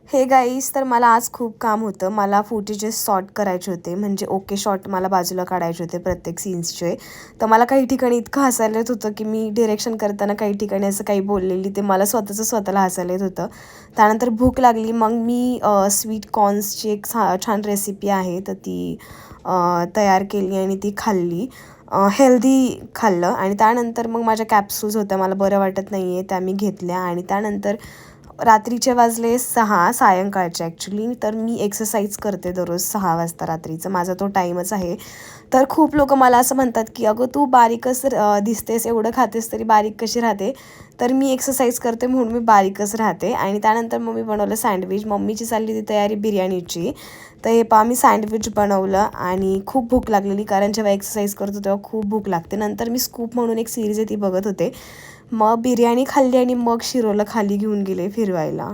Hey guys, तर मला आज खूप काम होतं. मला फुटेजेस सॉर्ट करायचे होते, म्हणजे ओके शॉट मला बाजूला काढायचे होते प्रत्येक सीन्सचे. तर मला काही ठिकाणी इतकं हसायला येत होतं की मी डिरेक्शन करताना काही ठिकाणी असं काही बोललेली ते मला स्वतःला हसायला येत होतं. त्यानंतर भूक लागली, मग मी स्वीट कॉर्न्सची एक छान रेसिपी आहे तर ती तयार केली आणि ती खाल्ली. हेल्दी खाल्लं आणि त्यानंतर मग माझ्या कॅप्सूल्स होत्या, मला बरं वाटत नाही आहे त्या मी घेतल्या. आणि त्यानंतर रात्रीचे वाजले 6 सायंकाळचे ॲक्च्युली. तर मी एक्सरसाइज करते दररोज 6 वाजता रात्रीचं, माझा तो टाईमच आहे. तर खूप लोकं मला असं म्हणतात की अगं तू बारीकच दिसतेस, एवढं खातेस तरी बारीक कशी राहते. तर मी एक्सरसाइज करते म्हणून मी बारीकच राहते. आणि त्यानंतर मग मी बनवलं सँडविच. मम्मीची चालली ती तयारी बिर्याणीची. तर हे पहा मी सँडविच बनवलं आणि खूप भूक लागलेली, कारण जेव्हा एक्सरसाइज करतो तेव्हा खूप भूक लागते. नंतर मी स्कूप म्हणून एक सिरीज आहे ती बघत होते. मग बिर्याणी खाल्ली आणि मग शिरोला खाली घेऊन गेले फिरवायला.